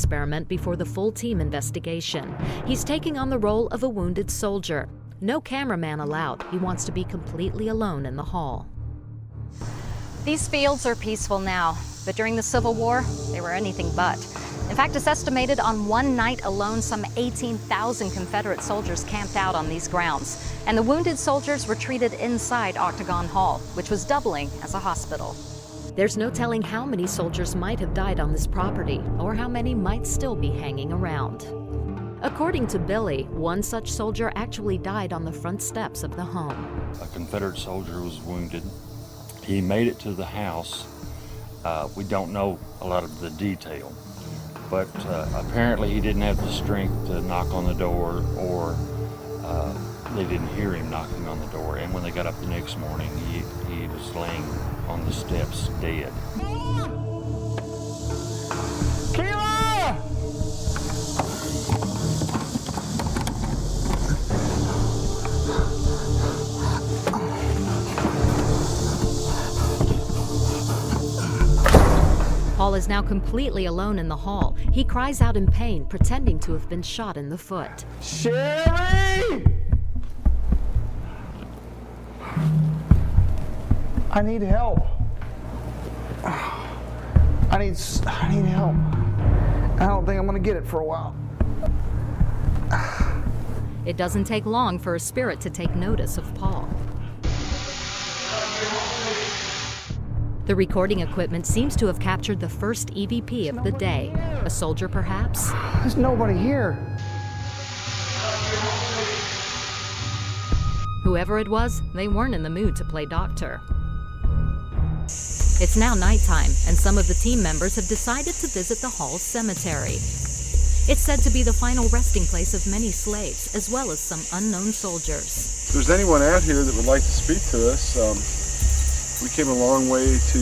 experiment before the full team investigation. He's taking on the role of a wounded soldier. No cameraman allowed. He wants to be completely alone in the hall. These fields are peaceful now, but during the Civil War, they were anything but. In fact, it's estimated on one night alone, some 18,000 Confederate soldiers camped out on these grounds. And the wounded soldiers were treated inside Octagon Hall, which was doubling as a hospital. There's no telling how many soldiers might have died on this property, or how many might still be hanging around. According to Billy, one such soldier actually died on the front steps of the home. A Confederate soldier was wounded. He made it to the house. We don't know a lot of the detail, but apparently he didn't have the strength to knock on the door, or they didn't hear him knocking on the door. And when they got up the next morning, he was laying on the steps dead. Paul is now completely alone in the hall. He cries out in pain, pretending to have been shot in the foot. Sherry! I need help. I need help. I don't think I'm gonna get it for a while. It doesn't take long for a spirit to take notice of Paul. The recording equipment seems to have captured the first EVP of the day. A soldier, perhaps? There's nobody here. Whoever it was, they weren't in the mood to play doctor. It's now nighttime, and some of the team members have decided to visit the hall's cemetery. It's said to be the final resting place of many slaves, as well as some unknown soldiers. If there's anyone out here that would like to speak to us, we came a long way to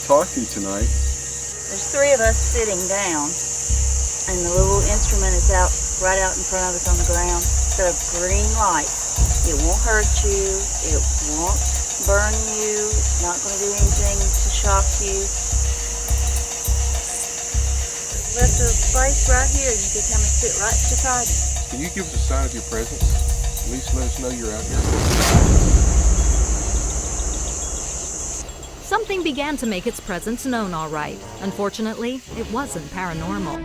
talk to you tonight. There's three of us sitting down, and the little instrument is right out in front of us on the ground. It's got a green light. It won't hurt you. It won't burn you. It's not going to do anything to shock you. Left a place right here, and you can come and sit right beside it. Can you give us a sign of your presence? At least let us know you're out here. Something began to make its presence known all right. Unfortunately, it wasn't paranormal.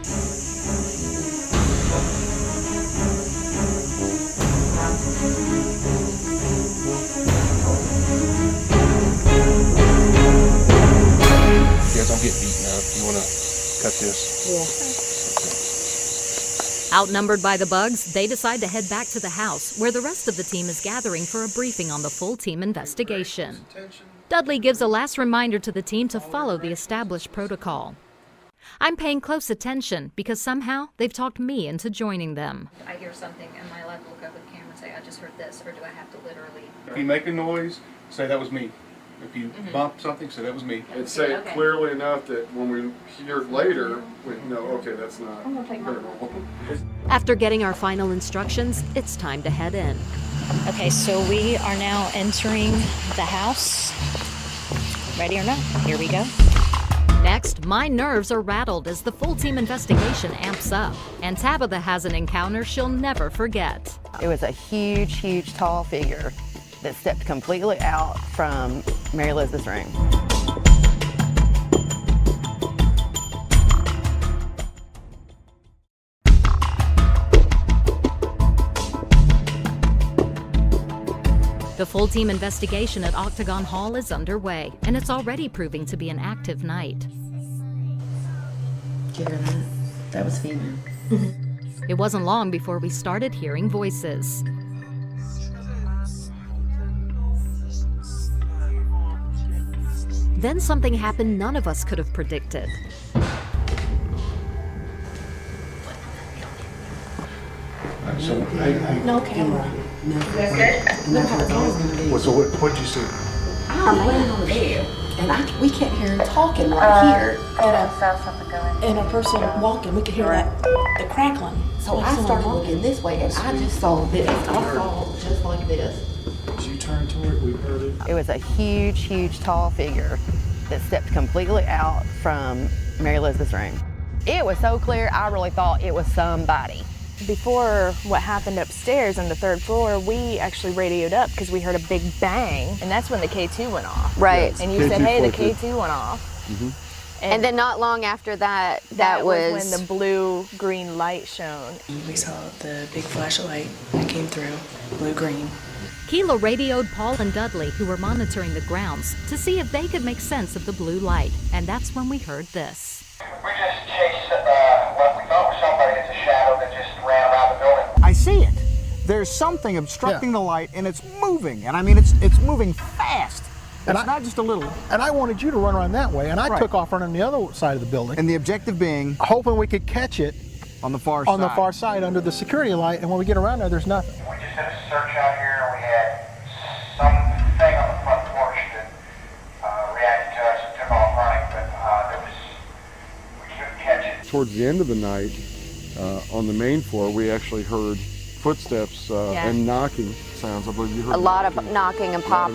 Guys, I'm getting beaten up. You want to cut this? Yeah. Outnumbered by the bugs, they decide to head back to the house, where the rest of the team is gathering for a briefing on the full team investigation. Dudley gives a last reminder to the team to follow the established protocol. I'm paying close attention because somehow they've talked me into joining them. I hear something, am I allowed to look up at the camera and say, I just heard this, or do I have to literally? If you make a noise, say that was me. If you bump something, say that was me. And say it clearly enough that when we hear it later, we know, okay, that's not paranormal. After getting our final instructions, it's time to head in. Okay, so we are now entering the house. Ready or not? Here we go. Next, my nerves are rattled as the full team investigation amps up, and Tabitha has an encounter she'll never forget. It was a huge, huge, tall figure that stepped completely out from Mary Elizabeth's room. The full team investigation at Octagon Hall is underway, and it's already proving to be an active night. Give her that. That was female. It wasn't long before we started hearing voices. Then something happened none of us could have predicted. No camera. What'd you see? I'm laying on the bed, and we can't hear him talking right here. And a person walking, we could hear the crackling. So I started looking this way, and I just saw this. I saw just like this. As you turned toward it, we heard it. It was a huge, huge, tall figure that stepped completely out from Mary Elizabeth's room. It was so clear, I really thought it was somebody. Before what happened upstairs on the 3rd floor, we actually radioed up because we heard a big bang, and that's when the K2 went off. Right. And you said, hey, the K2 went off. And then not long after that, that was when the blue-green light shone. We saw the big flashlight that came through, blue-green. Keela radioed Paul and Dudley, who were monitoring the grounds, to see if they could make sense of the blue light. And that's when we heard this. We just chased what we thought was somebody. It's a shadow that just ran around the building. I see it. There's something obstructing the light, and it's moving. And I mean, it's moving fast. It's not just a little. And I wanted you to run around that way, and I took off running the other side of the building. And the objective being? Hoping we could catch it on the far side. On the far side under the security light, and when we get around there, there's nothing. We just did a search out here, and we had something on the front porch that reacted to us and took off running, but we couldn't catch it. Towards the end of the night, on the main floor, we actually heard footsteps and knocking sounds. I believe you heard a lot of knocking and popping.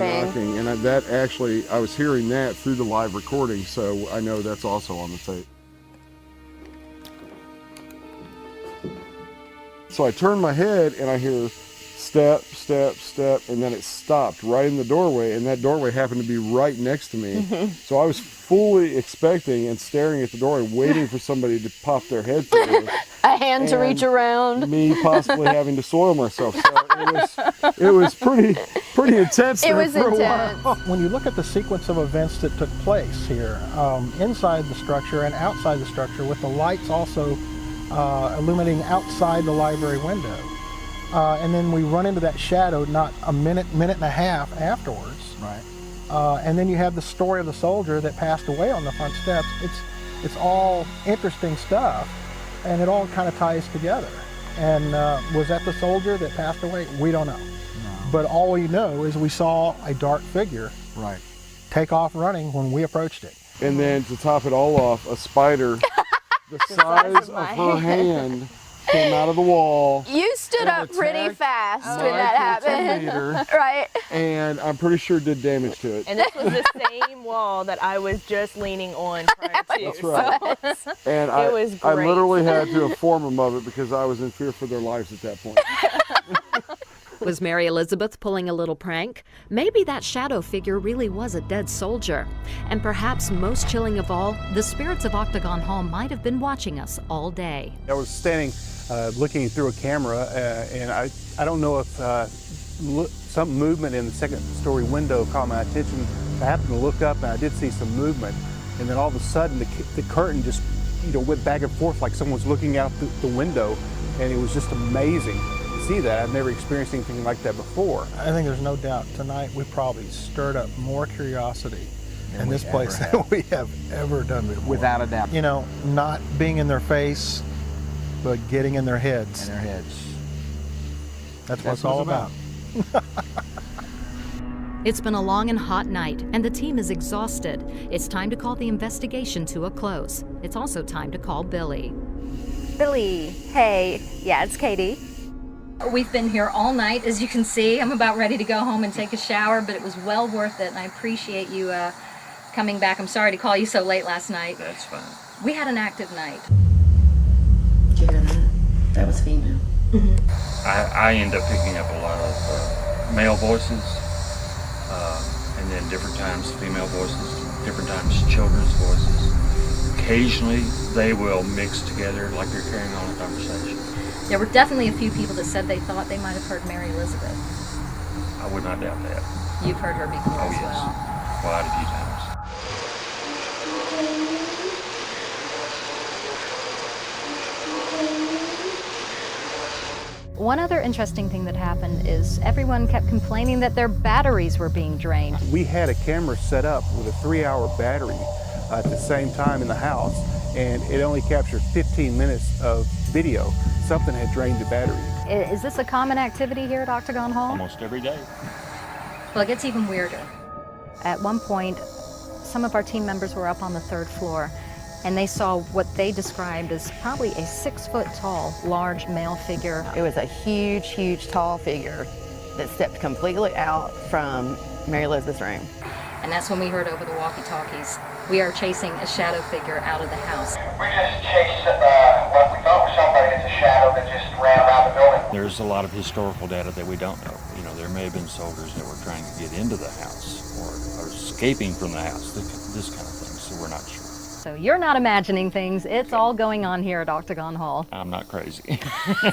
And that actually, I was hearing that through the live recording, so I know that's also on the tape. So I turned my head and I hear step, step, step, and then it stopped right in the doorway, and that doorway happened to be right next to me. So I was fully expecting and staring at the doorway, waiting for somebody to pop their head through. A hand to reach around. Me possibly having to soil myself. So it was pretty intense. It was for intense. A while. When you look at the sequence of events that took place here, inside the structure and outside the structure, with the lights also illuminating outside the library window, and then we run into that shadow not a minute and a half afterwards. Right. And then you have the story of the soldier that passed away on the front steps. It's all interesting stuff, and it all kind of ties together. And was that the soldier that passed away? We don't know. No. But all we know is we saw a dark figure take off running when we approached it. And then to top it all off, a spider the size of her hand came out of the wall. You stood up pretty fast when that happened. Right. And I'm pretty sure did damage to it. And this was the same wall that I was just leaning on prior to. That's right. So and it was great. I literally had to inform them of it because I was in fear for their lives at that point. Was Mary Elizabeth pulling a little prank? Maybe that shadow figure really was a dead soldier. And perhaps most chilling of all, the spirits of Octagon Hall might have been watching us all day. I was standing looking through a camera, and I don't know if some movement in the second-story window caught my attention. I happened to look up, and I did see some movement. And then all of a sudden, the curtain just went back and forth like someone was looking out the window, and it was just amazing. See that. I've never experienced anything like that before. I think there's no doubt tonight we probably stirred up more curiosity in this place than we have ever done before. Without a doubt. You know, not being in their face, but getting in their heads. In their heads. That's what it's all about. It's been a long and hot night, and the team is exhausted. It's time to call the investigation to a close. It's also time to call Billy. Billy, hey. Yeah, it's Katie. We've been here all night, as you can see. I'm about ready to go home and take a shower, but it was well worth it, and I appreciate you coming back. I'm sorry to call you so late last night. That's fine. We had an active night. Did you hear that? That was female. I end up picking up a lot of male voices, and then different times female voices, different times children's voices. Occasionally, they will mix together like they're carrying on a conversation. There were definitely a few people that said they thought they might have heard Mary Elizabeth. I would not doubt that. You've heard her before as well. Quite a few times. One other interesting thing that happened is everyone kept complaining that their batteries were being drained. We had a camera set up with a 3-hour battery at the same time in the house, and it only captured 15 minutes of video. Something had drained the battery. Is this a common activity here at Octagon Hall? Almost every day. Well, it gets even weirder. At one point, some of our team members were up on the 3rd floor, and they saw what they described as probably a 6-foot-tall, large male figure. It was a huge, huge, tall figure that stepped completely out from Mary Elizabeth's room. And that's when we heard over the walkie-talkies we are chasing a shadow figure out of the house. We just chased what we thought was somebody. It's a shadow that just ran around the building. There's a lot of historical data that we don't know. You know, there may have been soldiers that were trying to get into the house or escaping from the house, this kind of thing, so we're not sure. So you're not imagining things. It's all going on here at Octagon Hall. I'm not crazy.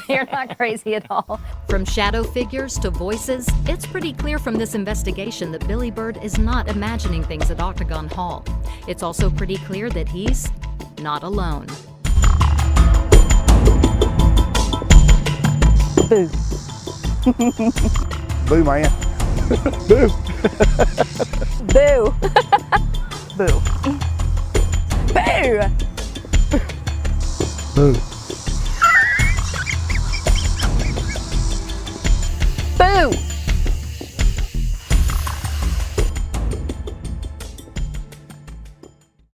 You're not crazy at all. From shadow figures to voices, it's pretty clear from this investigation that Billy Bird is not imagining things at Octagon Hall. It's also pretty clear that he's not alone. Boo. Boo, man. Boo. Boo. Boo. Boo. Boo.